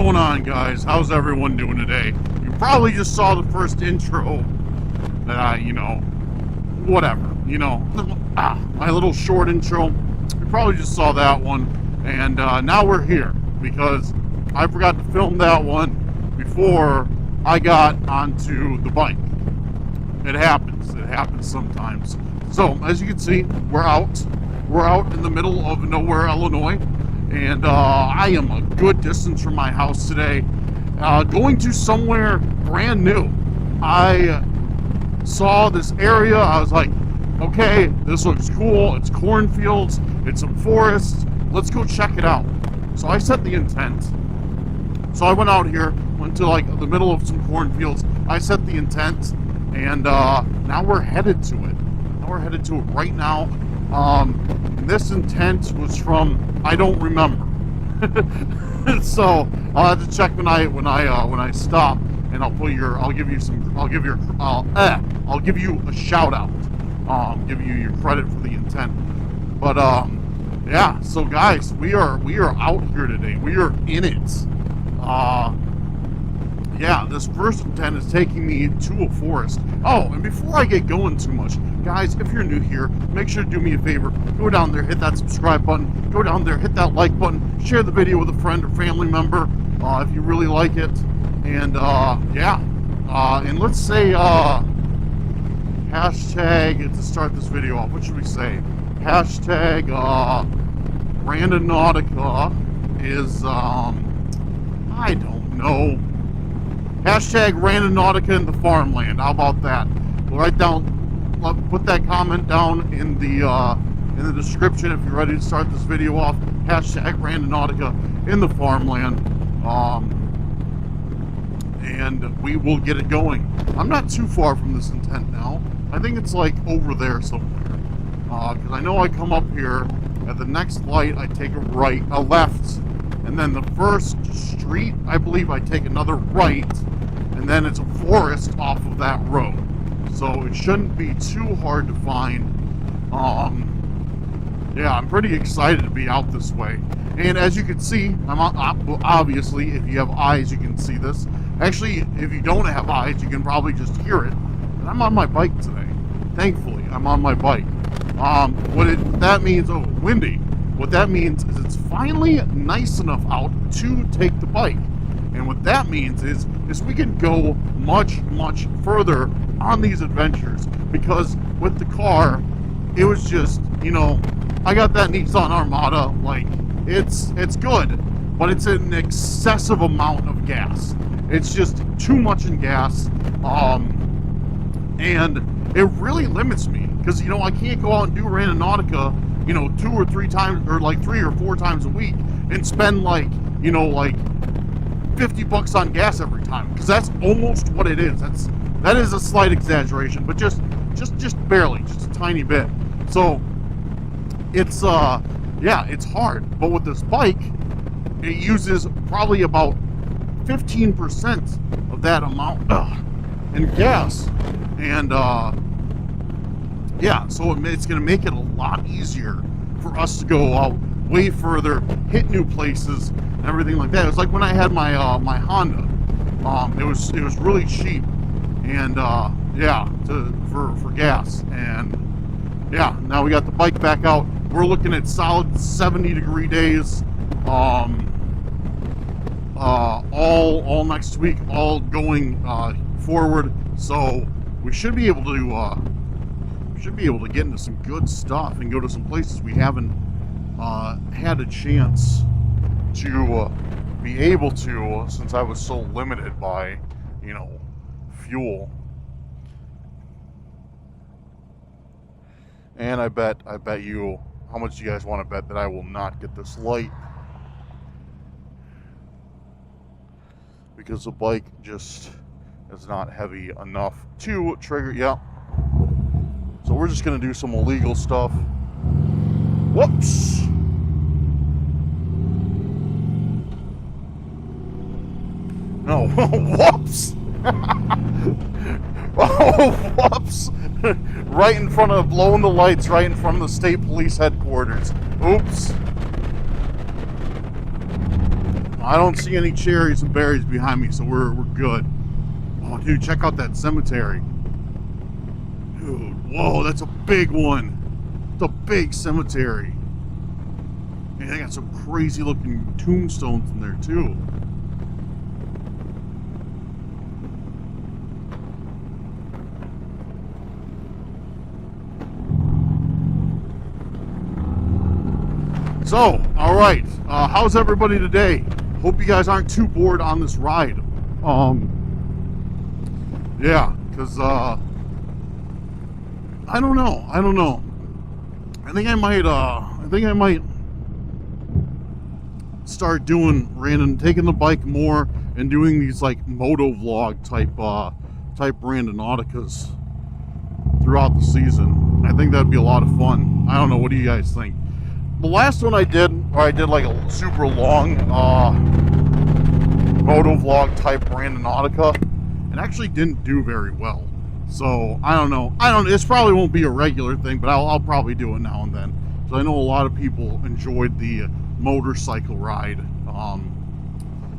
going on, guys? How's everyone doing today? You probably just saw the first intro that I, whatever, my little short intro. You probably just saw that one, and now we're here because I forgot to film that one before I got onto the bike. It happens sometimes. So, as you can see, we're out in the middle of nowhere, Illinois. And I am a good distance from my house today, going to somewhere brand new. I saw this area, I was like, okay, this looks cool, it's cornfields, it's some forests, let's go check it out. So I set the intent. So I went out here, went to like the middle of some cornfields, I set the intent, and now we're headed to it. Now we're headed to it right now. This intent was from, I don't remember. So I'll have to check when I stop, and I'll give you a shout out, give you your credit for the intent. But yeah, so guys, we are out here today. We are in it. Yeah, this first intent is taking me to a forest. Oh, and before I get going too much, guys, if you're new here, make sure to do me a favor. Go down there, hit that subscribe button. Go down there, hit that like button. Share the video with a friend or family member if you really like it. And yeah, and let's say hashtag to start this video off. What should we say? Hashtag Randonautica is I don't know. Hashtag Randonautica in the farmland. How about that? Write down, put that comment down in the description if you're ready to start this video off. Hashtag Randonautica in the farmland, and we will get it going. I'm not too far from this intent now. I think it's like over there somewhere, because I know I come up here at the next light. I take a left, and then the first street, I believe, I take another right, and then it's a forest off of that road. So it shouldn't be too hard to find. Yeah, I'm pretty excited to be out this way. And as you can see, I'm obviously, if you have eyes, you can see this. Actually, if you don't have eyes, you can probably just hear it. And I'm on my bike today. Thankfully, I'm on my bike. That means, oh, windy. What that means is it's finally nice enough out to take the bike. And what that means is we can go much, much further on these adventures. Because with the car, it was just, I got that Nissan Armada, like, it's good, but it's an excessive amount of gas. It's just too much in gas, and it really limits me. Because, I can't go out and do Randonautica, 2 or 3 times, or like 3 or 4 times a week, and spend like, like $50 on gas every time, because that's almost what it is. That is a slight exaggeration, but just barely, just a tiny bit. So it's yeah, it's hard. But with this bike, it uses probably about 15% of that amount in gas, and yeah, so it's going to make it a lot easier for us to go out way further, hit new places, and everything like that. It was like when I had my my Honda. It was really cheap, and yeah, for gas. And yeah, now we got the bike back out. We're looking at solid 70-degree days. All next week, all going forward. So we should be able to get into some good stuff and go to some places we haven't had a chance to be able to, since I was so limited by, fuel. And I bet you, how much do you guys want to bet that I will not get this light? Because the bike just is not heavy enough to trigger. Yeah. So we're just gonna do some illegal stuff. Whoops. No, whoops. Oh, whoops. Right in front of, blowing the lights right in front of the state police headquarters. Oops. I don't see any cherries and berries behind me, so we're good. Oh, dude, check out that cemetery. Dude, whoa, that's a big one. It's a big cemetery. And they got some crazy looking tombstones in there too. So, all right, how's everybody today? Hope you guys aren't too bored on this ride. Yeah, because I don't know. I think I might start doing taking the bike more and doing these like moto vlog type Randonauticas throughout the season. I think that'd be a lot of fun. I don't know, what do you guys think? The last one I did like a super long moto vlog type Randonautica, and actually didn't do very well. So I don't know. This probably won't be a regular thing, but I'll probably do it now and then. So I know a lot of people enjoyed the motorcycle ride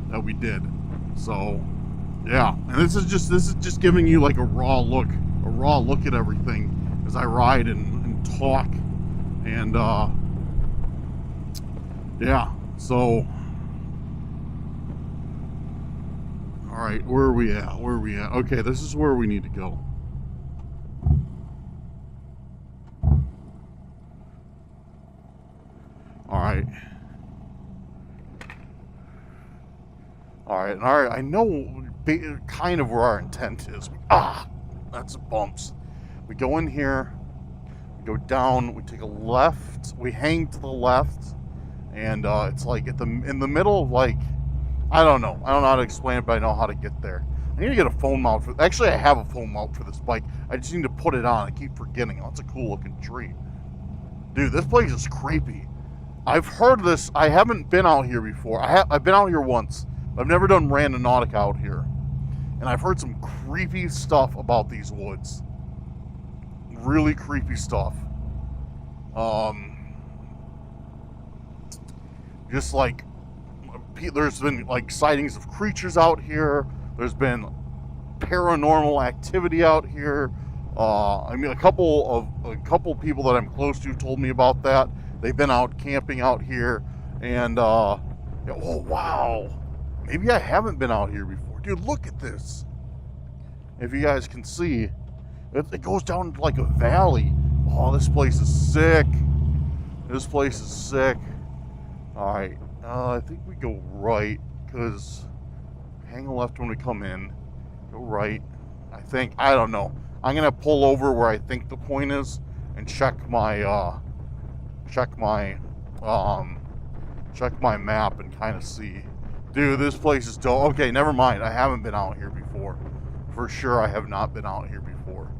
that we did. So yeah, and this is just giving you like a raw look at everything as I ride and talk, and yeah. So all right, where are we at? Okay, this is where we need to go. All right. I know kind of where our intent is. That's bumps. We go in here, we go down, we take a left, we hang to the left, and it's like in the middle of like, I don't know how to explain it, but I know how to get there. I need to get a phone mount for, actually I have a phone mount for this bike. I just need to put it on. I keep forgetting. Oh, it's a cool looking tree. Dude, this place is creepy. I've heard this. I haven't been out here before. I've been out here once, but I've never done Randonautica out here. And I've heard some creepy stuff about these woods. Really creepy stuff. Just like, there's been like sightings of creatures out here. There's been paranormal activity out here. I mean, a couple people that I'm close to told me about that. They've been out camping out here, and oh wow, maybe I haven't been out here before. Dude, look at this. If you guys can see, it goes down like a valley. Oh, this place is sick. All right, I think we go right, because hang a left when we come in. Go right. I don't know. I'm gonna pull over where I think the point is and check my map and kind of see. Dude, this place is dope. Okay, never mind. I haven't been out here before. For sure, I have not been out here before.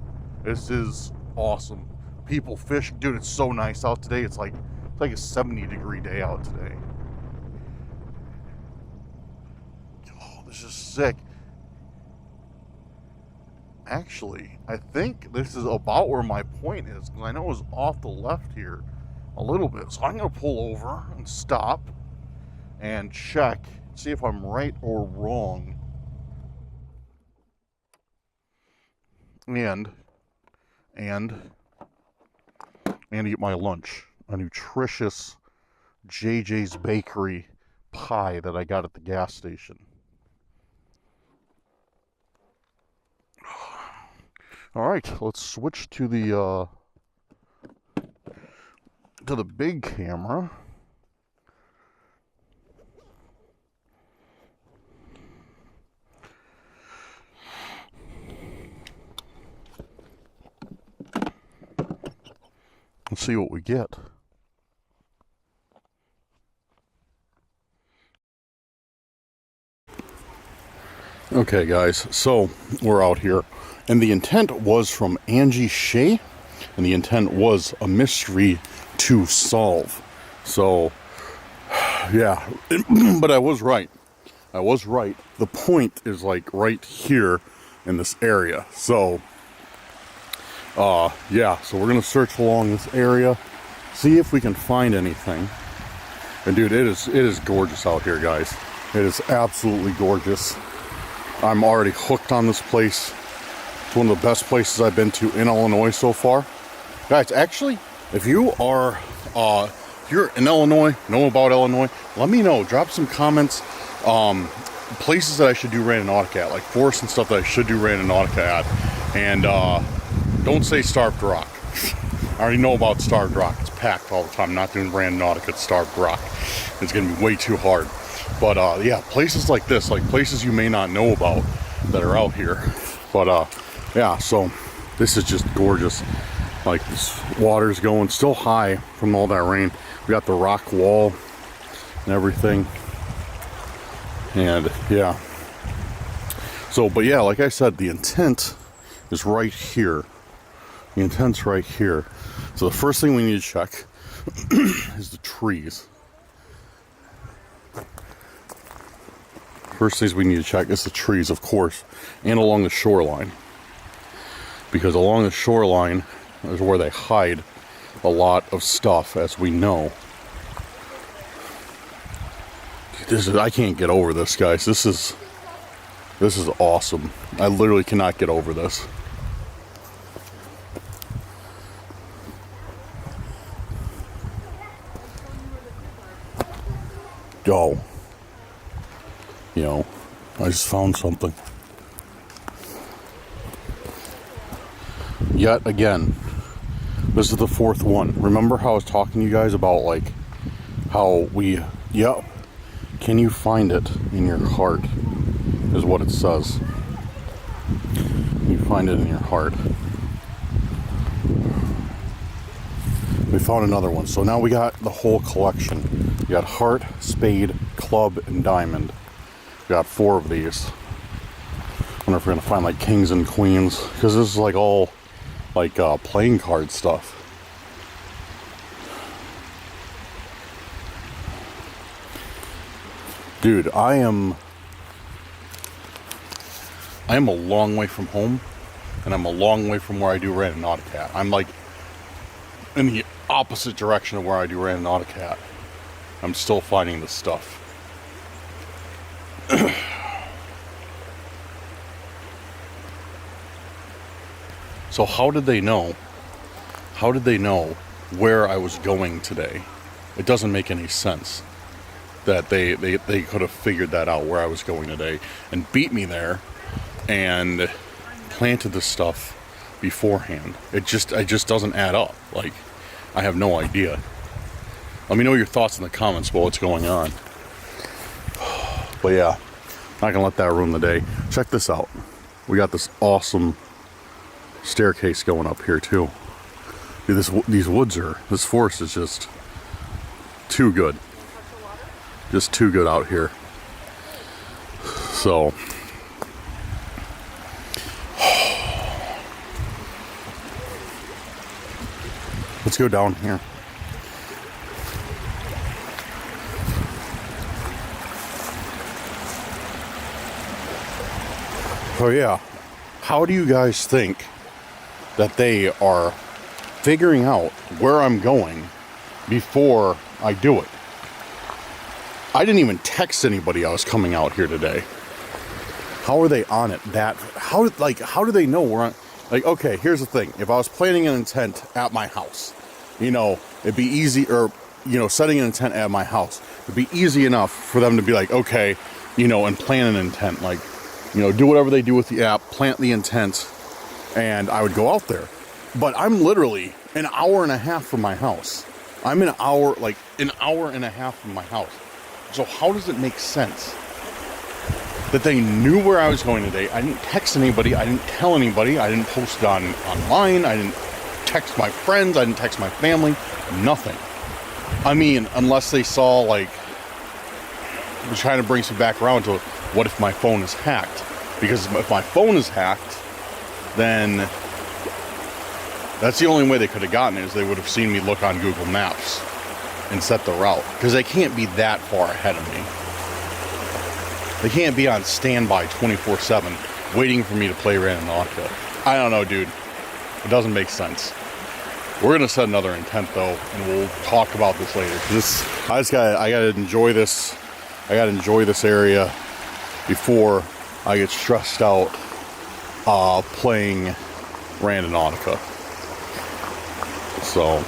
This is awesome. People fishing. Dude, it's so nice out today. It's like a 70-degree day out today. Oh, this is sick. Actually, I think this is about where my point is, because I know it was off the left here a little bit. So I'm going to pull over and stop and check, see if I'm right or wrong. And eat my lunch, a nutritious JJ's Bakery pie that I got at the gas station. All right, let's switch to the big camera. Let's see what we get. Okay, guys, so we're out here, and the intent was from Angie Shea, and the intent was a mystery to solve. So, yeah, but I was right. The point is like right here in this area. So, yeah, so we're gonna search along this area, see if we can find anything. And dude, it is gorgeous out here, guys. It is absolutely gorgeous. I'm already hooked on this place. It's one of the best places I've been to in Illinois so far. Guys, actually, if you're in Illinois, know about Illinois, let me know. Drop some comments. Places that I should do Randonautica at, like forests and stuff that I should do Randonautica at. And don't say Starved Rock. I already know about Starved Rock. It's packed all the time. I'm not doing Randonautica at Starved Rock. It's going to be way too hard. But yeah, places like this, like places you may not know about that are out here. But yeah, so this is just gorgeous. Like this water's going still high from all that rain. We got the rock wall and everything. And yeah. So, but yeah, like I said, the intent is right here. The intent's right here. So the first thing we need to check is the trees. First things we need to check is the trees, of course, and along the shoreline. Because along the shoreline is where they hide a lot of stuff, as we know. I can't get over this, guys. This is awesome. I literally cannot get over this. Go. You know, I just found something. Yet again, this is the fourth one. Remember how I was talking to you guys about like how we, yep. Can you find it in your heart, is what it says. You find it in your heart. We found another one. So now we got the whole collection. We got heart, spade, club, and diamond. We got 4 of these. I wonder if we're gonna find like kings and queens, because this is like all like playing card stuff. Dude, I am a long way from home, and I'm a long way from where I do Randonautica. I'm like in the opposite direction of where I do Randonautica. I'm still finding this stuff. So how did they know? How did they know where I was going today? It doesn't make any sense that they could have figured that out, where I was going today, and beat me there and planted the stuff beforehand. It just doesn't add up. Like, I have no idea. Let me know your thoughts in the comments about what's going on. But yeah, not gonna let that ruin the day. Check this out. We got this awesome staircase going up here too. Dude, this forest is just too good. Just too good out here. So let's go down here. So yeah, how do you guys think that they are figuring out where I'm going before I do it? I didn't even text anybody I was coming out here today. How are they on it? How do they know where I'm, like, okay, here's the thing. If I was planning an intent at my house, you know, it'd be easy, or, you know, setting an intent at my house, it'd be easy enough for them to be like, okay, you know, and plan an intent, like, you know, do whatever they do with the app, plant the intent, and I would go out there. But I'm literally an hour and a half from my house. I'm an hour and a half from my house. So how does it make sense that they knew where I was going today? I didn't text anybody. I didn't tell anybody. I didn't post it online. I didn't text my friends. I didn't text my family. Nothing. I mean, unless they saw, like, which kind of brings me back around to what if my phone is hacked? Because if my phone is hacked, then that's the only way they could have gotten it, is they would have seen me look on Google Maps and set the route. Because they can't be that far ahead of me. They can't be on standby 24/7 waiting for me to play Randonautica. I don't know, dude. It doesn't make sense. We're gonna set another intent though, and we'll talk about this later. I gotta enjoy this I gotta enjoy this area before I get stressed out playing Randonautica. So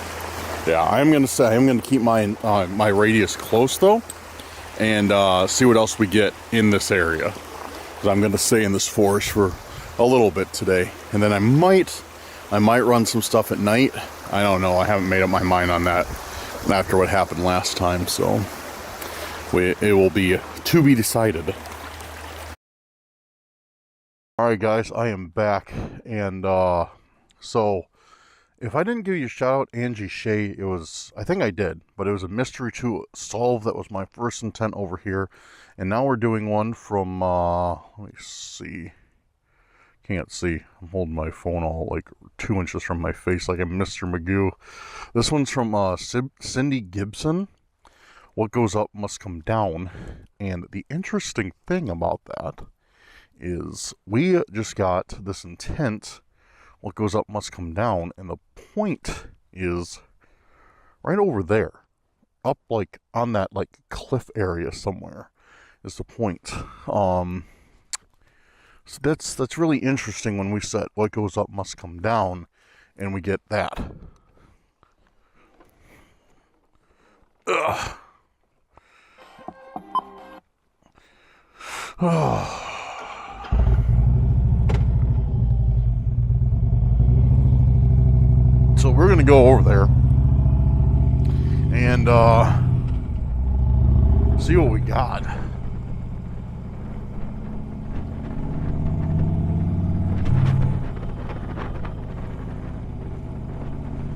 yeah, I'm gonna keep my my radius close though, and see what else we get in this area. Because I'm gonna stay in this forest for a little bit today, and then I might run some stuff at night. I don't know. I haven't made up my mind on that after what happened last time, so it will be to be decided. Alright guys, I am back, and so if I didn't give you a shout out, Angie Shea, I think I did, but it was a mystery to solve. That was my first intent over here, and now we're doing one from, let me see, can't see, I'm holding my phone all like 2 inches from my face like I'm Mr. Magoo. This one's from Cindy Gibson. What goes up must come down. And the interesting thing about that is we just got this intent, what goes up must come down, and the point is right over there, up like on that like cliff area somewhere is the point. So that's really interesting when we set what goes up must come down, and we get that. Ugh. So we're gonna go over there and see what we got.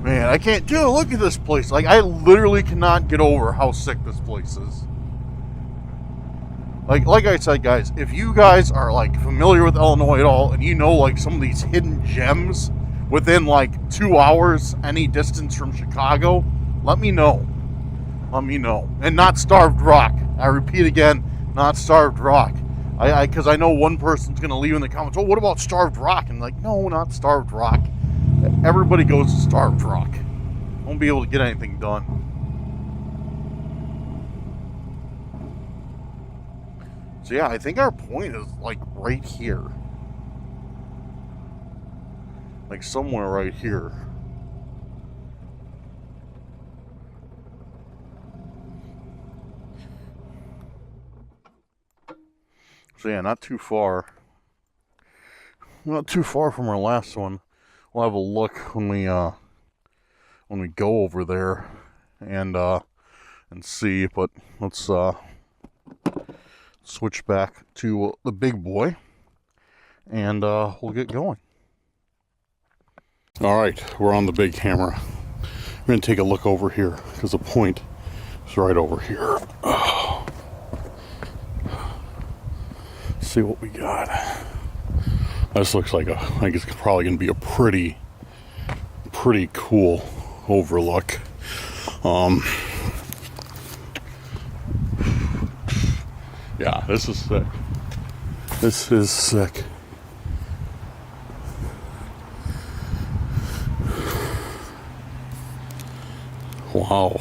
Man, I can't do it. Look at this place. Like, I literally cannot get over how sick this place is. Like I said, guys, if you guys are like familiar with Illinois at all, and you know like some of these hidden gems within like 2 hours, any distance from Chicago, let me know. Let me know. And not Starved Rock. I repeat again, not Starved Rock. Because I know one person's going to leave in the comments, oh, what about Starved Rock? And like, no, not Starved Rock. Everybody goes to Starved Rock. Won't be able to get anything done. So yeah, I think our point is like right here. Like somewhere right here. So yeah, not too far. Not too far from our last one. We'll have a look when we go over there and see. But let's switch back to the big boy, and we'll get going. All right, we're on the big camera. We're gonna take a look over here because the point is right over here. Oh. See what we got. This looks like it's probably gonna be a pretty cool overlook. Yeah, this is sick. This is sick. Wow.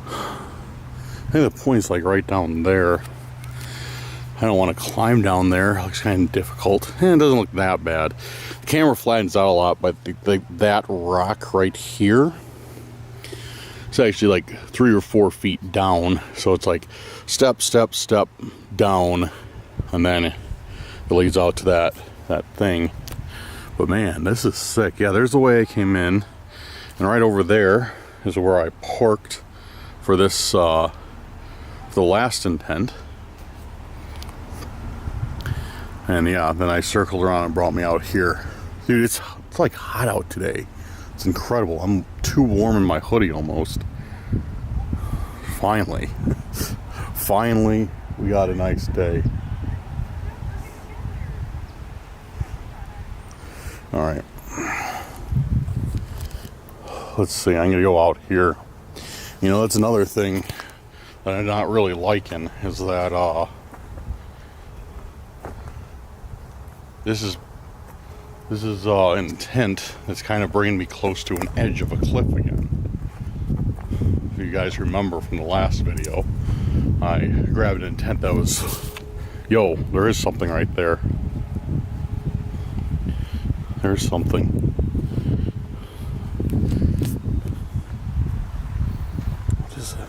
I think the point's like right down there. I don't want to climb down there. It looks kind of difficult. It doesn't look that bad. The camera flattens out a lot, but that rock right here, it's actually like 3 or 4 feet down. So it's like step, step, step down, and then it leads out to that thing. But man, this is sick. Yeah, there's the way I came in, and right over there is where I parked for this the last intent. And yeah, then I circled around and brought me out here. Dude, it's like hot out today. It's incredible. I'm too warm in my hoodie almost. Finally. Finally, we got a nice day. All right. Let's see, I'm gonna go out here. You know, that's another thing that I'm not really liking, is that this is intent that's kind of bringing me close to an edge of a cliff again. If you guys remember from the last video, I grabbed an intent that was, yo, there is something right there. There's something. What is it?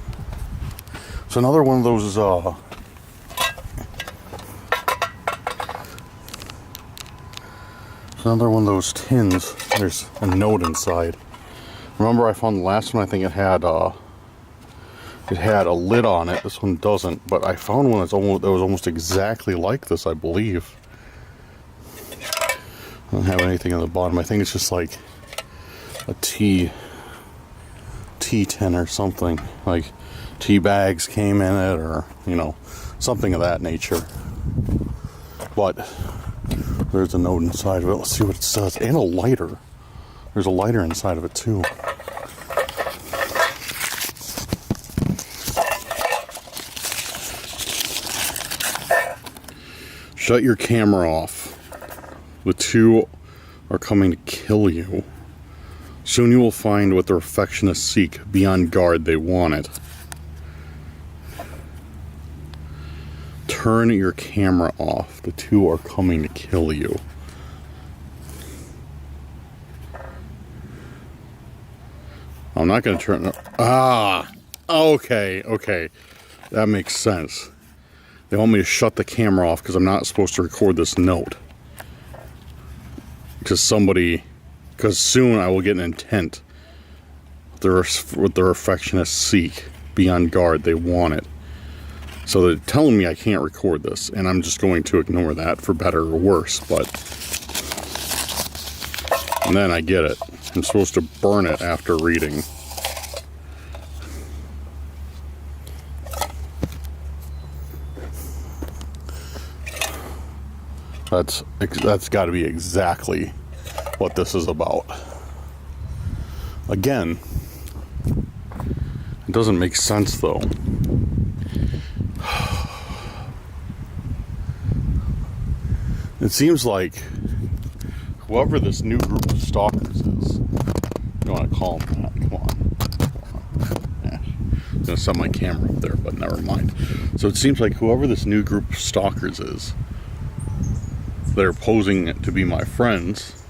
It's another one of those, it's another one of those tins. There's a note inside. Remember I found the last one, I think it had a lid on it. This one doesn't, but I found one that was almost exactly like this, I believe. I don't have anything on the bottom. I think it's just like a tea tin or something. Like tea bags came in it, or, you know, something of that nature. But there's a note inside of it. Let's see what it says. And a lighter. There's a lighter inside of it too. Shut your camera off. The two are coming to kill you. Soon you will find what the affectionists seek. Be on guard, they want it. Turn your camera off. The two are coming to kill you. I'm not going to turn it. Ah! Okay. That makes sense. They want me to shut the camera off because I'm not supposed to record this note. Because soon I will get an intent. What their affectionists seek. Be on guard, they want it. So they're telling me I can't record this, and I'm just going to ignore that for better or worse, but... And then I get it. I'm supposed to burn it after reading. That's got to be exactly what this is about. Again, it doesn't make sense though. It seems like whoever this new group of stalkers is, you don't want to call them that. Come on. Yeah. I'm going to set my camera up there, but never mind. So it seems like whoever this new group of stalkers is, that are posing to be my friends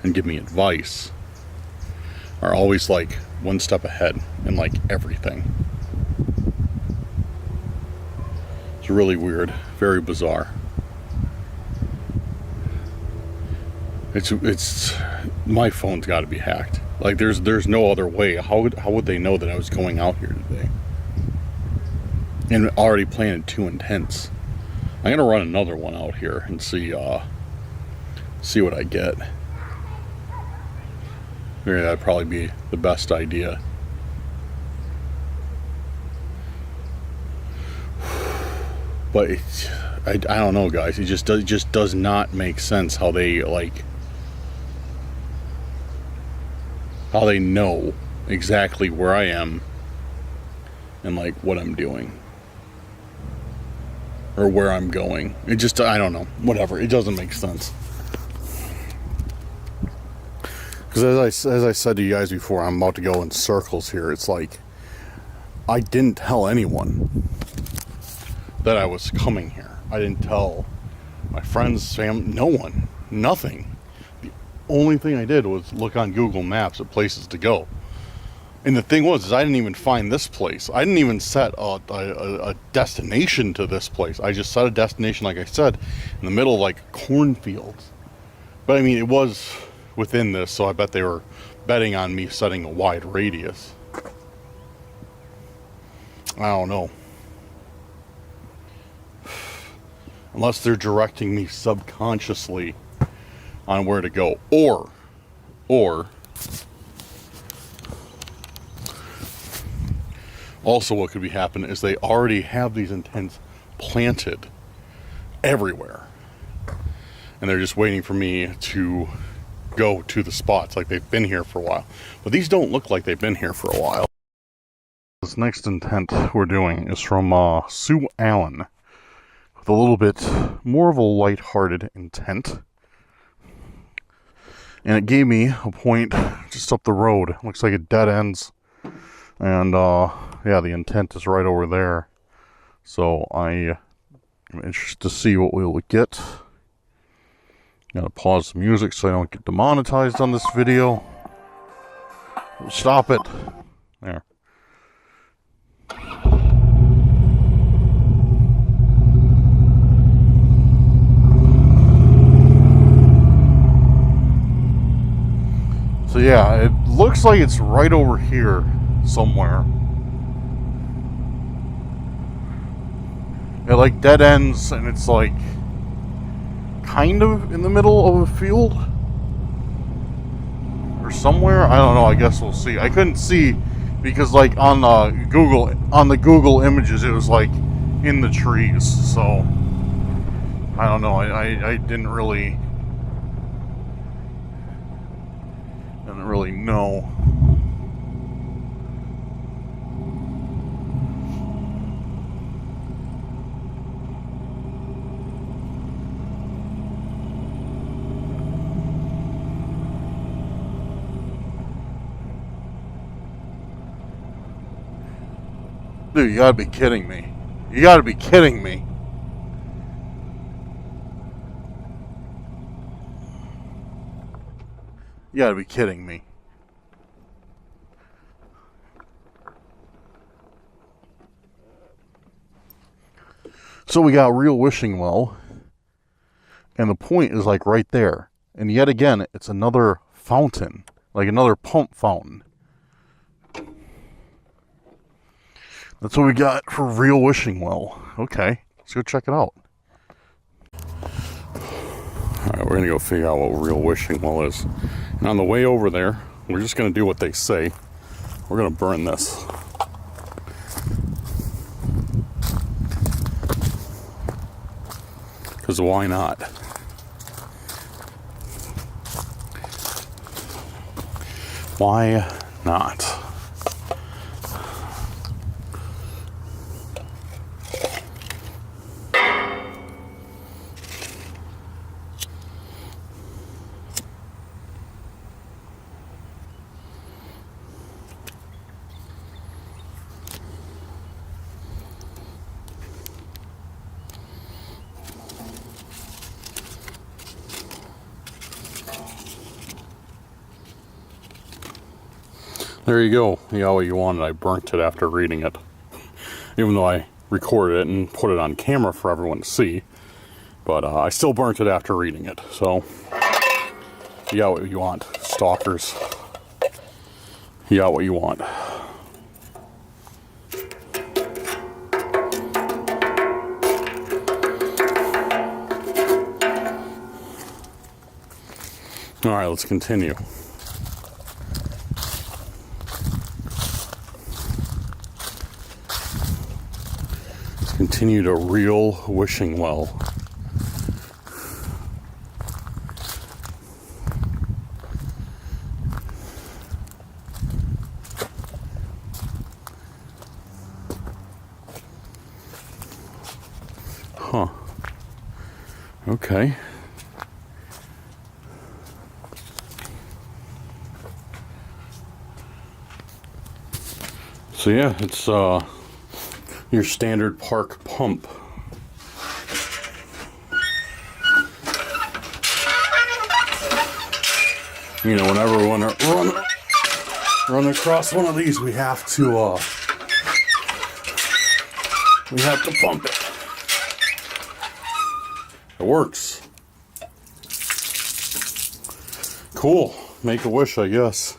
and give me advice, are always like one step ahead in like everything. It's really weird, very bizarre. It's my phone's got to be hacked. Like there's no other way. How would they know that I was going out here today? And already planted 2 intents. I'm gonna run another one out here and see what I get. Maybe that'd probably be the best idea. But I don't know, guys. It just does not make sense how they know exactly where I am and like what I'm doing or where I'm going. It just, I don't know. Whatever. It doesn't make sense. Because as I said to you guys before, I'm about to go in circles here. It's like I didn't tell anyone that I was coming here. I didn't tell my friends, family, no one, nothing. The only thing I did was look on Google Maps at places to go. And the thing was, is I didn't even find this place. I didn't even set a destination to this place. I just set a destination, like I said, in the middle of like cornfields. But I mean, it was within this, so I bet they were betting on me setting a wide radius. I don't know. Unless they're directing me subconsciously on where to go. Or also what could be happening is they already have these intents planted everywhere. And they're just waiting for me to go to the spots like they've been here for a while. But these don't look like they've been here for a while. This next intent we're doing is from Sue Allen, with a little bit more of a lighthearted intent. And it gave me a point just up the road. Looks like it dead ends And yeah, the intent is right over there. So I am interested to see what we'll get. Gotta pause the music so I don't get demonetized on this video. Stop it. There. So yeah, it looks like it's right over here somewhere. It like dead ends, and it's like kind of in the middle of a field or somewhere. I don't know. I guess we'll see. I couldn't see because like on the Google images, it was like in the trees. So I don't know. I didn't really know. Dude, you gotta be kidding me. You gotta be kidding me. You gotta be kidding me. So we got Real Wishing Well, and the point is like right there. And yet again, it's another fountain, like another pump fountain. That's what we got for Real Wishing Well. Okay, let's go check it out. Alright, we're gonna go figure out what Real Wishing Well is. And on the way over there, we're just gonna do what they say. We're gonna burn this. Because why not? Why not? There you go. You got what you wanted. I burnt it after reading it. Even though I recorded it and put it on camera for everyone to see. But I still burnt it after reading it. So, you got what you want, stalkers. You got what you want. Alright, let's continue. Continue to Real Wishing Well. Huh. Okay. So yeah, it's your standard park pump. You know, whenever we want to run across one of these, we have to pump it. It works. Cool. Make a wish, I guess.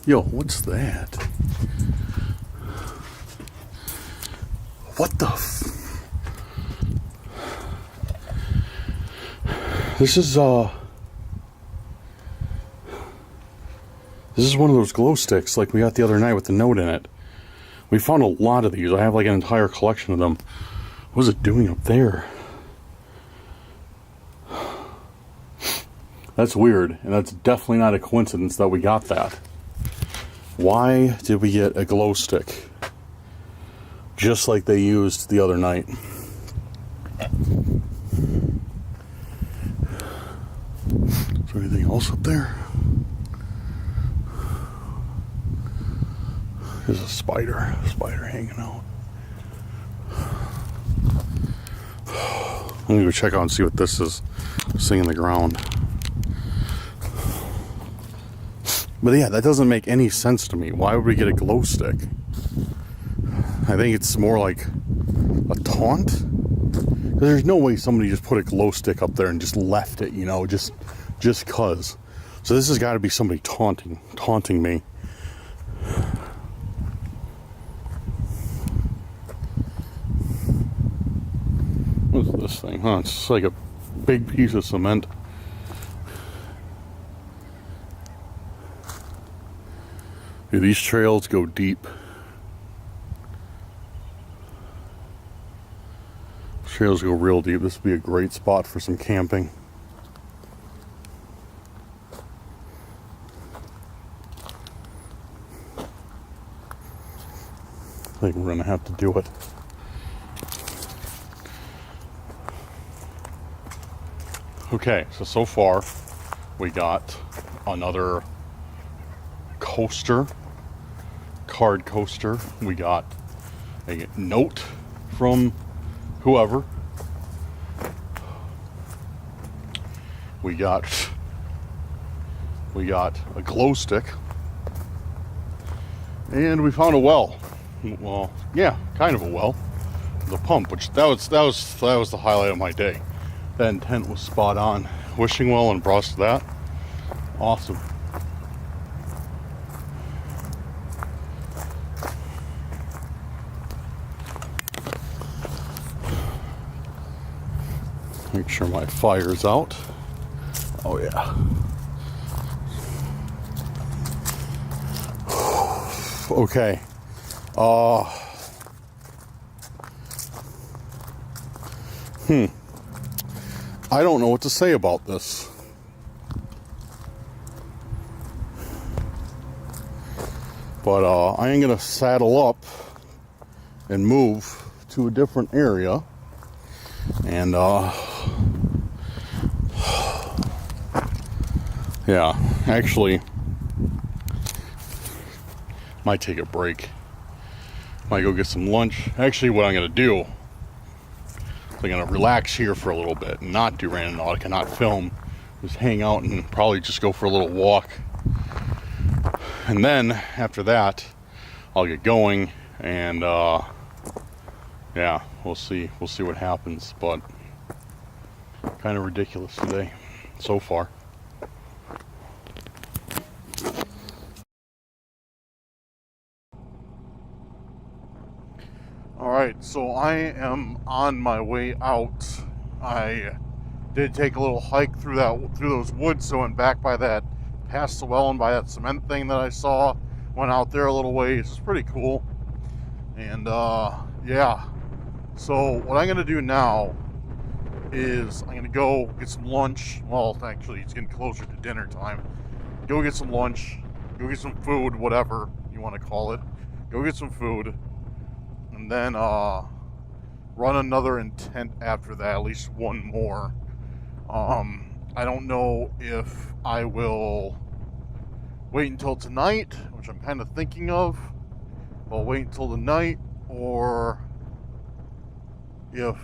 Yo, what's that? What the This is one of those glow sticks like we got the other night with the note in it. We found a lot of these. I have like an entire collection of them. What is it doing up there? That's weird, and that's definitely not a coincidence that we got that. Why did we get a glow stick? Just like they used the other night. Is there anything else up there? There's a spider hanging out. Let me go check out and see what this is. This thing in the ground. But yeah, that doesn't make any sense to me. Why would we get a glow stick? I think it's more like a taunt. Because there's no way somebody just put a glow stick up there and just left it, you know, just cause. So this has got to be somebody taunting me. What's this thing? Huh? It's just like a big piece of cement. Dude, these trails go deep. Trails go real deep. This would be a great spot for some camping. I think we're gonna have to do it. Okay, so far we got another coaster, card coaster. We got a note from whoever. We got a glow stick, and we found a well. Well, yeah, kind of a well. The pump, which that was the highlight of my day. That intent was spot on. Wishing well and brought us to that. Awesome. Make sure my fire's out. Oh yeah. Okay. I don't know what to say about this. But I am gonna saddle up and move to a different area. And yeah, actually might take a break. Might go get some lunch. Actually, what I'm gonna do is I'm gonna relax here for a little bit and not do Randonautica, not film, just hang out and probably just go for a little walk. And then after that, I'll get going and yeah, we'll see what happens. But kind of ridiculous today so far. Alright, so I am on my way out. I did take a little hike through those woods, so I went back by that, past the well and by that cement thing that I saw. Went out there a little ways. It's pretty cool. And yeah. So what I'm gonna do now is I'm gonna go get some lunch. Well, actually it's getting closer to dinner time. Go get some lunch, go get some food, whatever you want to call it. Go get some food. And then run another intent after that, at least one more. I don't know if I will wait until tonight, which I'm kind of thinking of. I'll wait until the night, or if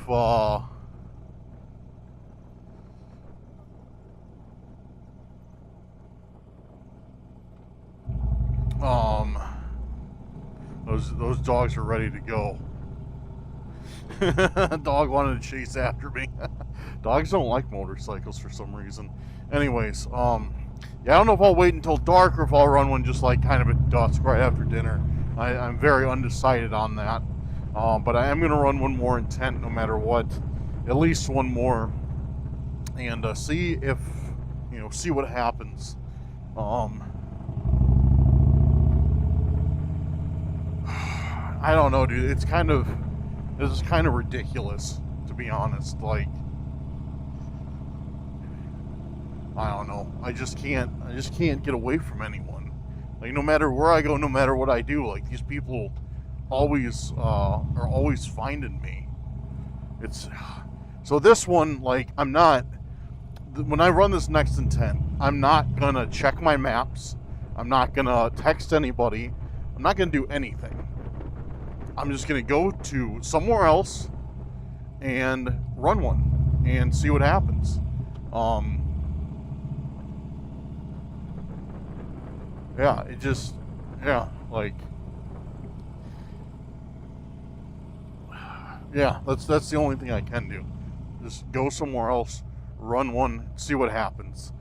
those dogs are ready to go. Dog wanted to chase after me. Dogs don't like motorcycles for some reason. Anyways, yeah, I don't know if I'll wait until dark or if I'll run one just like kind of at dusk right after dinner. I'm very undecided on that. But I am going to run one more intent no matter what. At least one more. And see if, see what happens. I don't know, dude. This is kind of ridiculous, to be honest. Like, I don't know. I just can't get away from anyone. Like, no matter where I go, no matter what I do, like, these people always are always finding me. So this one, like, when I run this next intent, I'm not gonna check my maps. I'm not gonna text anybody. I'm I'm not going to do anything. I'm just going to go to somewhere else and run one and see what happens. Yeah, it just, yeah, like, yeah, that's the only thing I can do. Just go somewhere else, run one, see what happens.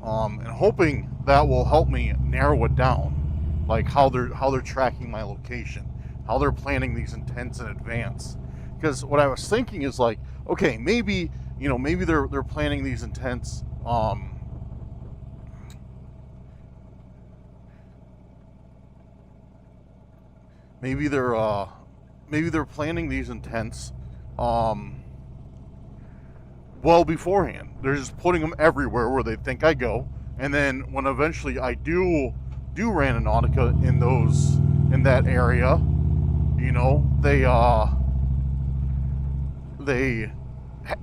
And hoping that will help me narrow it down, like how they're tracking my location, how they're planning these intents in advance. Because what I was thinking is like, okay, maybe they're planning these intents. Maybe they're planning these intents well beforehand. They're just putting them everywhere where they think I go, and then when eventually I do Randonautica in that area,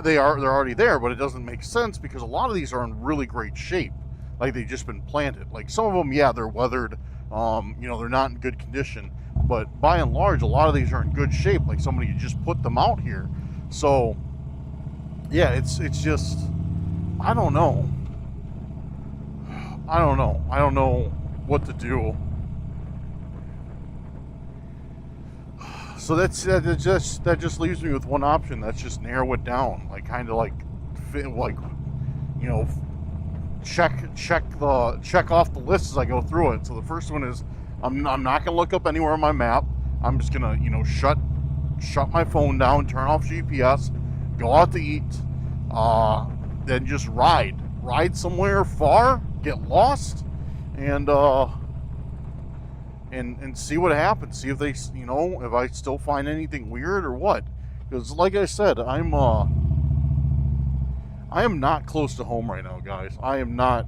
they're already there. But it doesn't make sense because a lot of these are in really great shape, like they've just been planted. Like some of them, yeah, they're weathered, they're not in good condition, but by and large, a lot of these are in good shape. Like somebody just put them out here. So yeah, it's just, I don't know what to do. So that just leaves me with one option. That's just narrow it down, like kind of like check off the list as I go through it. So the first one is I'm not gonna look up anywhere on my map. I'm just gonna shut my phone down, turn off GPS, go out to eat, then just ride somewhere far, get lost, and see what happens. See if they, if I still find anything weird or what. Because like I said, I am not close to home right now, guys. I am not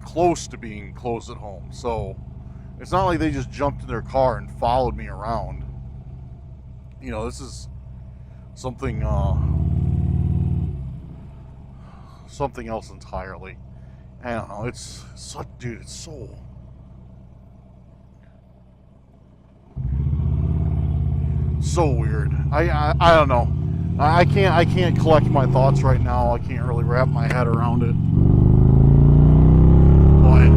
close to being close at home. So it's not like they just jumped in their car and followed me around. This is something else entirely. I don't know. It's so weird. I don't know. I can't collect my thoughts right now. I can't really wrap my head around it. But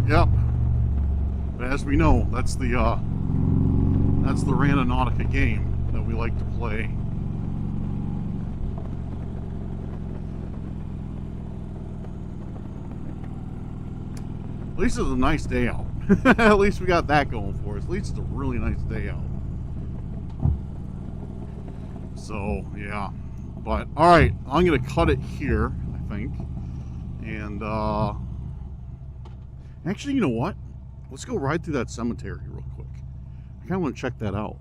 yep. But as we know, that's the Randonautica game that we like to play. At least it's a nice day out. At least we got that going for us. At least it's a really nice day out. So, yeah. But, alright. I'm going to cut it here, I think. And, actually, you know what? Let's go ride through that cemetery real quick. I kind of want to check that out.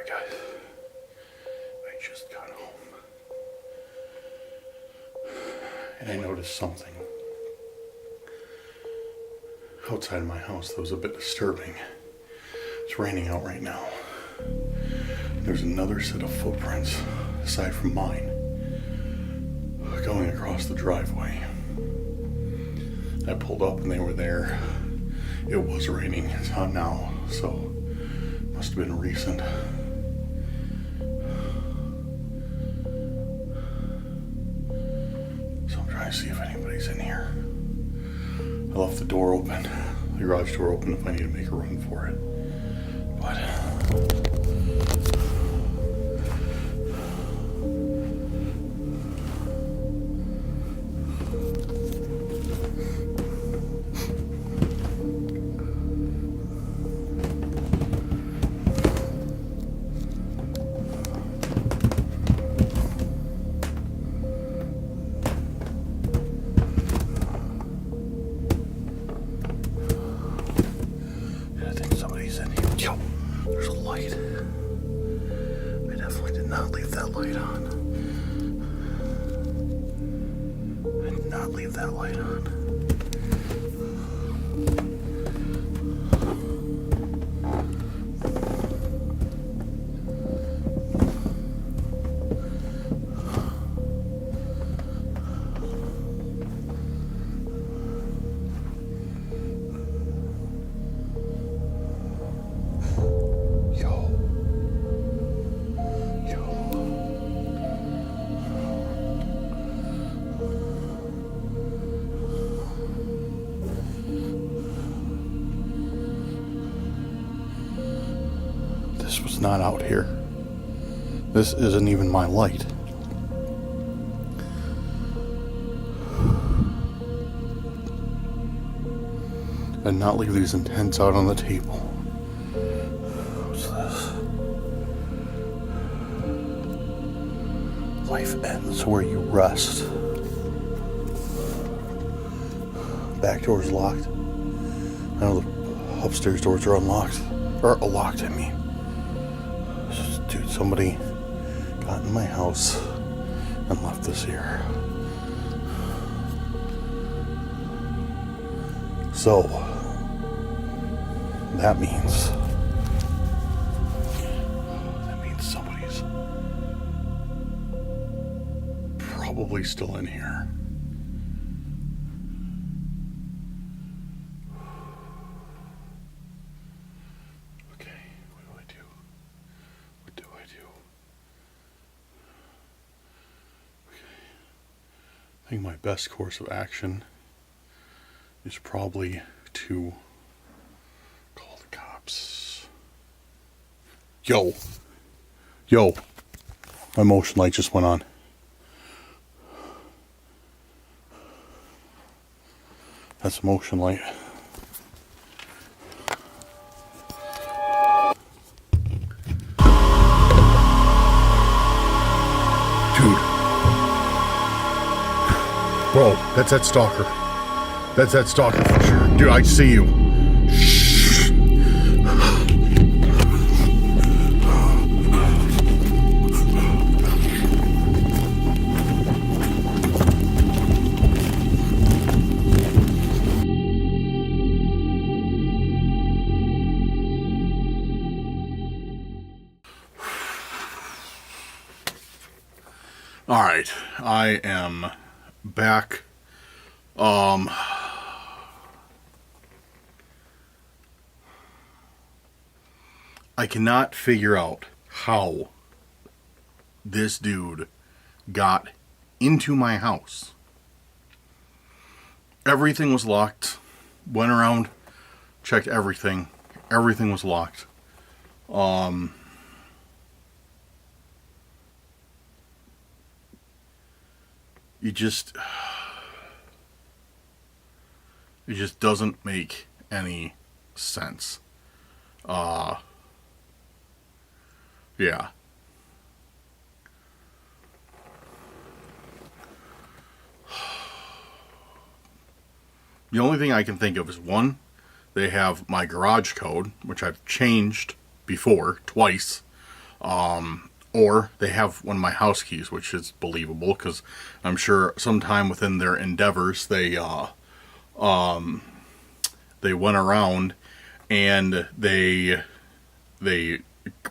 Guys, I just got home and I noticed something outside of my house that was a bit disturbing. It's raining out right now. There's another set of footprints aside from mine going across the driveway. I pulled up and they were there. It was raining. It's not now, so it must have been recent. I see if anybody's in here. I left the door open, the garage door open if I need to make a run for it. But, 1, somebody's in here. Yo, there's a light. I definitely did not leave that light on. I did not leave that light on. This was not out here. This isn't even my light. And not leave these intents out on the table. What's this? Life ends where you rest. Back door's locked. I know the upstairs doors are unlocked. Or locked, I mean. Dude, somebody got in my house and left this here. So, that means somebody's probably still in here. I think my best course of action is probably to call the cops. Yo, my motion light just went on. That's a motion light. Dude. Bro, that's that stalker. That's that stalker for sure. Dude, I see you. Shh. All right, I am back. I cannot figure out how this dude got into my house. Everything was locked. Went around, checked everything. Everything was locked. It just doesn't make any sense. Yeah. The only thing I can think of is, one, they have my garage code, which I've changed before, twice. Or they have one of my house keys, which is believable, because I'm sure sometime within their endeavors, they went around and they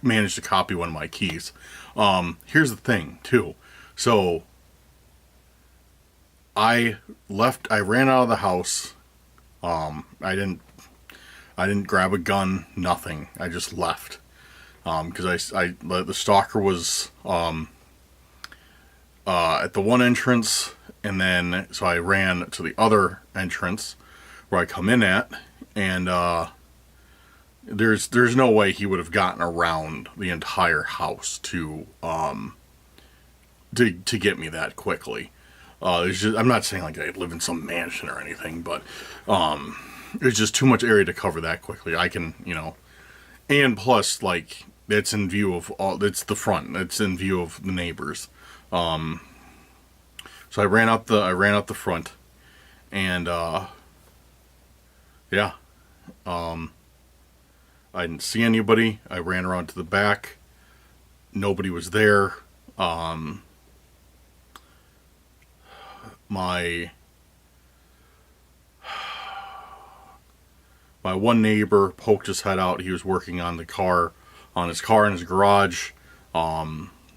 managed to copy one of my keys. Here's the thing, too. So I ran out of the house. I didn't grab a gun, nothing. I just left. Because the stalker was at the one entrance, and then so I ran to the other entrance where I come in at, and there's no way he would have gotten around the entire house to get me that quickly. I'm not saying like I live in some mansion or anything, but there's just too much area to cover that quickly. I can, and plus, like, it's in view of it's the front. It's in view of the neighbors. So I ran out the front, and yeah, I I didn't see anybody. I ran around to the back. Nobody was there. My one neighbor poked his head out. He was working on his car in his garage.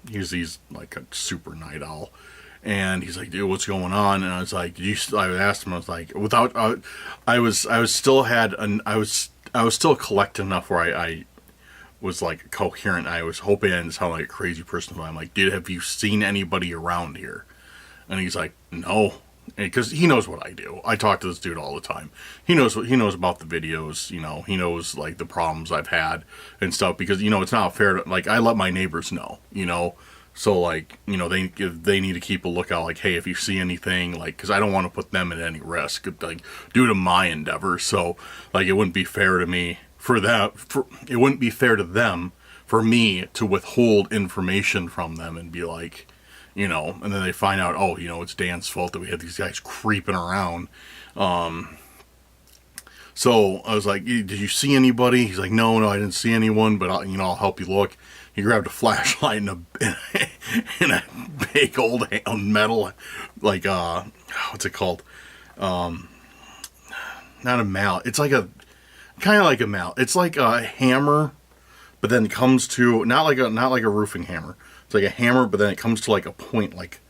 He's like a super night owl. And he's like, dude, what's going on? And I was like, I asked him, I was like, I was still collected enough where I was like coherent. I was hoping I didn't sound like a crazy person. But I'm like, dude, have you seen anybody around here? And he's like, no. Because he knows what I do. I talk to this dude all the time. He knows about the videos. You know, he knows like the problems I've had and stuff. Because you know, it's not fair to, like, I let my neighbors know. You know, so like, you know, they need to keep a lookout. Like, hey, if you see anything, like, because I don't want to put them at any risk, like, due to my endeavor. So like, it wouldn't be fair to me it wouldn't be fair to them for me to withhold information from them and be like, you know, and then they find out, oh, you know, it's Dan's fault that we had these guys creeping around. So I was like, did you see anybody? He's like, no, I didn't see anyone, but I'll help you look. He grabbed a flashlight and a big old metal, like, what's it called? Not a mallet. It's like kind of like a mallet. It's like a hammer, but then comes to, not like a roofing hammer. It's like a hammer, but then it comes to like a point, like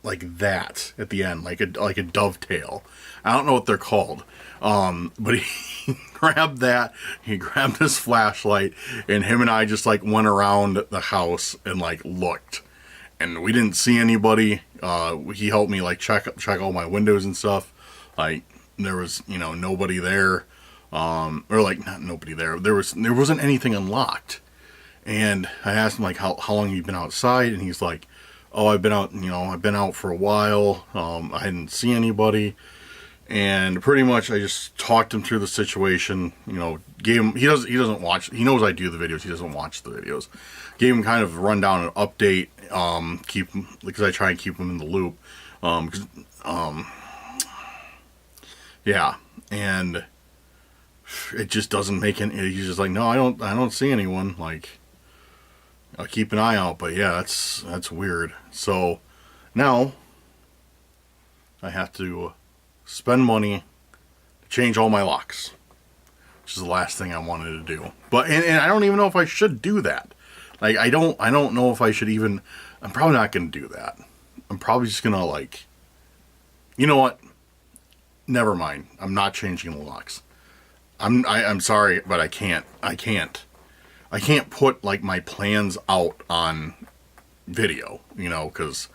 that at the end, like a dovetail. I don't know what they're called, but he grabbed that. He grabbed his flashlight, and him and I just like went around the house and like looked, and we didn't see anybody. He helped me like check all my windows and stuff. Like there was nobody there, or like not nobody there. There wasn't anything unlocked. And I asked him, like, how long have you been outside? And he's like, oh, I've been out for a while. I didn't see anybody. And pretty much I just talked him through the situation, gave him, he doesn't watch, he knows I do the videos, he doesn't watch the videos. Gave him kind of a rundown and update, because I try and keep him in the loop. Yeah, and it just doesn't make any, he's just like, no, I don't see anyone, like, I'll keep an eye out, but yeah, that's weird. So now I have to spend money to change all my locks, which is the last thing I wanted to do. But and I don't even know if I should do that. Like I don't know if I should even. I'm probably not going to do that. I'm probably just gonna like. You know what? Never mind. I'm not changing the locks. I'm sorry, but I can't. I can't put like my plans out on video, because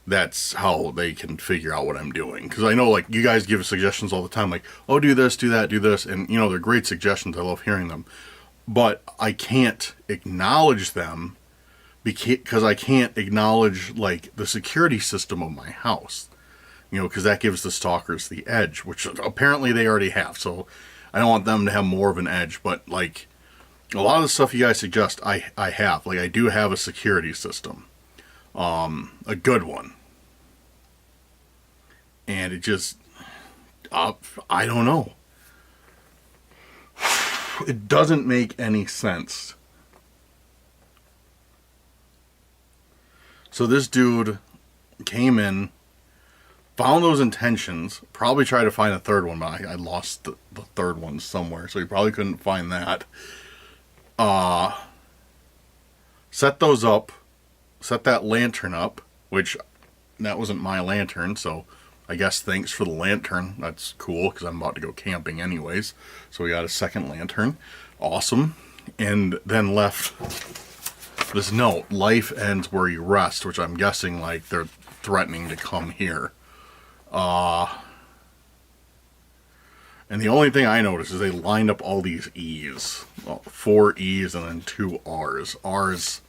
that's how they can figure out what I'm doing. Because I know like you guys give suggestions all the time, like, oh, do this, do that, do this. And they're great suggestions. I love hearing them. But I can't acknowledge them because I can't acknowledge like the security system of my house. Because that gives the stalkers the edge, which apparently they already have. So I don't want them to have more of an edge. But like, a lot of the stuff you guys suggest, I have. Like, I do have a security system. A good one. And it just, I don't know. It doesn't make any sense. So this dude came in, found those intentions, probably tried to find a third one, but I lost the third one somewhere, so he probably couldn't find that. Set those up, set that lantern up, which that wasn't my lantern, so I guess thanks for the lantern. That's cool, because I'm about to go camping anyways. So we got a second lantern. Awesome. And then left this note, life ends where you rest, which I'm guessing like they're threatening to come here. And the only thing I noticed is they lined up all these E's. Well, 4 E's and then 2 R's. R's,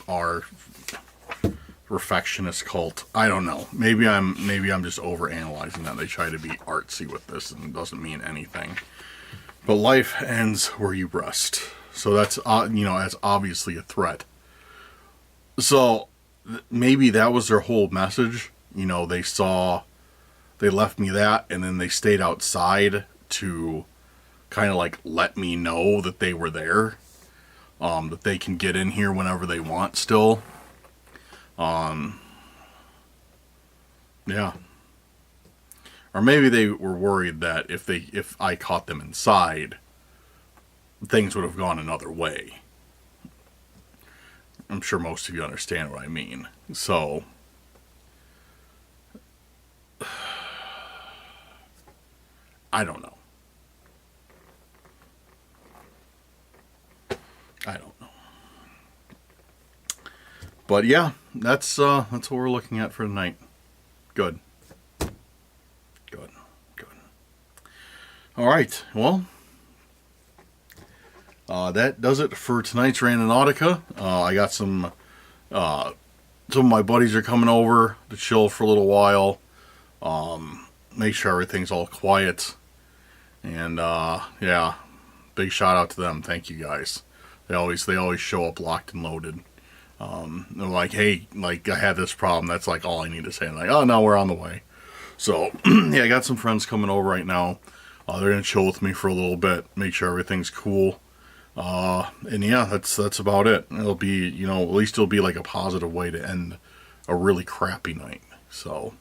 are perfectionist cult. I don't know. Maybe I'm just overanalyzing that. They try to be artsy with this and it doesn't mean anything. But life ends where you rest. So that's, that's obviously a threat. So maybe that was their whole message. They saw they left me that, and then they stayed outside to kind of like let me know that they were there, that they can get in here whenever they want still. Yeah. Or maybe they were worried that if I caught them inside, things would have gone another way. I'm sure most of you understand what I mean. So, I don't know. I don't know. But yeah, that's what we're looking at for tonight. Good. Good. Good. All right. Well, that does it for tonight's Randonautica. I got some of my buddies are coming over to chill for a little while. Make sure everything's all quiet. And yeah, big shout out to them. Thank you guys. They always show up locked and loaded. They're like, hey, like I had this problem. That's like all I need to say. I'm like, oh no, we're on the way. So yeah, I got some friends coming over right now. They're gonna chill with me for a little bit, make sure everything's cool. And yeah, that's about it. It'll be, you know, at least it'll be like a positive way to end a really crappy night. So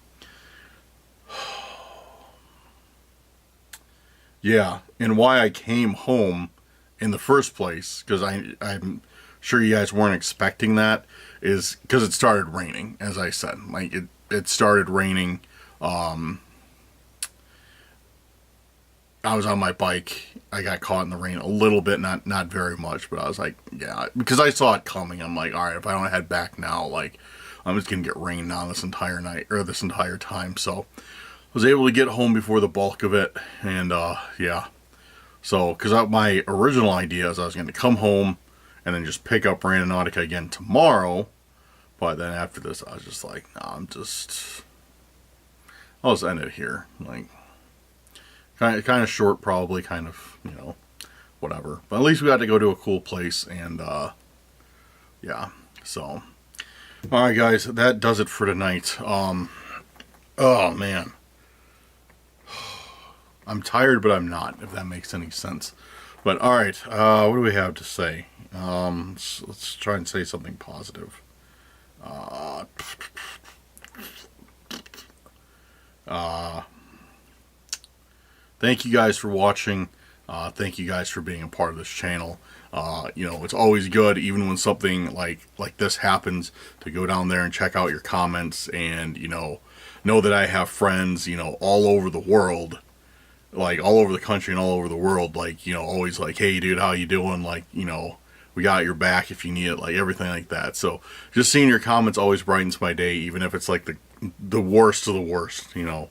yeah, and why I came home in the first place, because I'm sure you guys weren't expecting that, is because it started raining, as I said. Like it started raining. I was on my bike. I got caught in the rain a little bit, not very much, but I was like, yeah, because I saw it coming. I'm like, all right, if I don't head back now, like I'm just gonna get rained on this entire night or this entire time. So I was able to get home before the bulk of it, and yeah. So, because my original idea is I was going to come home and then just pick up Randonautica again tomorrow, but then after this I was just like, nah, I'll just end it here. Like, kind of short probably, kind of, you know, whatever. But at least we got to go to a cool place, and yeah. So, alright guys, that does it for tonight. Oh man. I'm tired, but I'm not, if that makes any sense. But alright, what do we have to say? Let's try and say something positive. Thank you guys for watching. Thank you guys for being a part of this channel. You know, it's always good, even when something like this happens, to go down there and check out your comments, and, you know that I have friends, you know, all over the world, like all over the country and all over the world, like, you know, always like, hey dude, how you doing? Like, you know, we got your back if you need it, like everything like that. So just seeing your comments always brightens my day, even if it's like the worst of the worst, you know.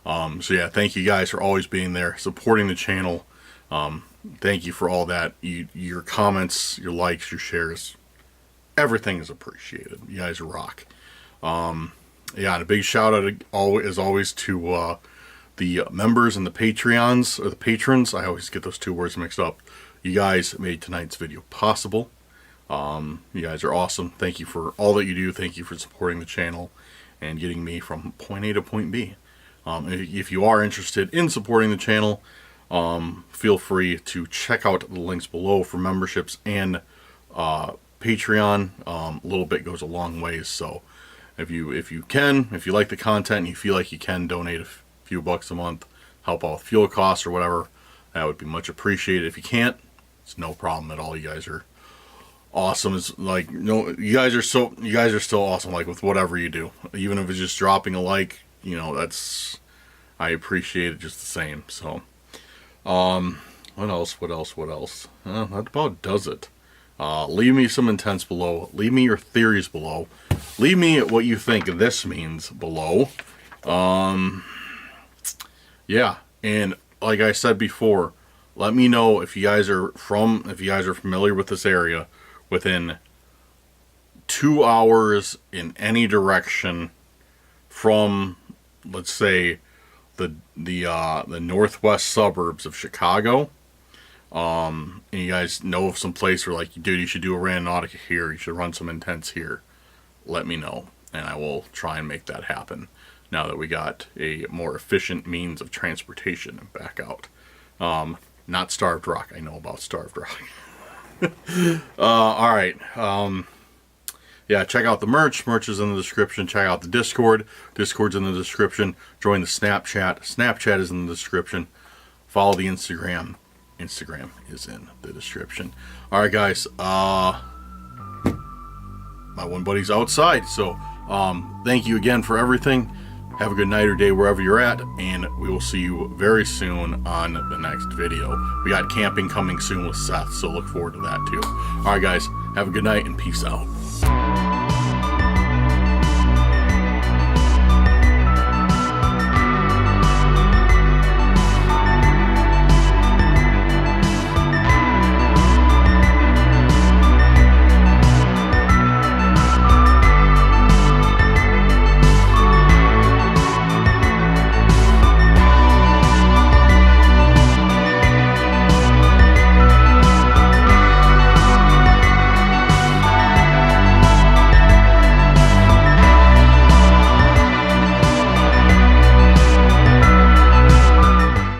So yeah, thank you guys for always being there, supporting the channel. Thank you for all that. Your comments, your likes, your shares, everything is appreciated. You guys rock. Yeah, and a big shout out as always to the members and the Patreons, or the patrons. I always get those two words mixed up. You guys made tonight's video possible. You guys are awesome. Thank you for all that you do. Thank you for supporting the channel and getting me from point A to point B. If you are interested in supporting the channel, feel free to check out the links below for memberships and Patreon. A little bit goes a long ways, so if you like the content and you feel like you can donate a few bucks a month, help out with fuel costs or whatever, that would be much appreciated. If you can't, it's no problem at all. You guys are awesome. It's like, you guys are still awesome, like with whatever you do, even if it's just dropping a like, you know, I appreciate it just the same. So what else? That about does it. Leave me some intents below. Leave me your theories below. Leave me what you think this means below. Yeah, and like I said before, let me know if you guys are familiar with this area within 2 hours in any direction from, let's say, the northwest suburbs of Chicago. And you guys know of some place where, like, dude, you should do a Randonautica here, you should run some intents here, let me know, and I will try and make that happen. now that we got a more efficient means of transportation back out. Not Starved Rock. I know about Starved Rock. All right. Yeah, check out the merch. Merch is in the description. Check out the Discord. Discord's in the description. Join the Snapchat. Snapchat is in the description. Follow the Instagram. Instagram is in the description. All right, guys. My one buddy's outside, so thank you again for everything. Have a good night or day wherever you're at, and we will see you very soon on the next video. We got camping coming soon with Seth, so look forward to that too. All right, guys. Have a good night and peace out.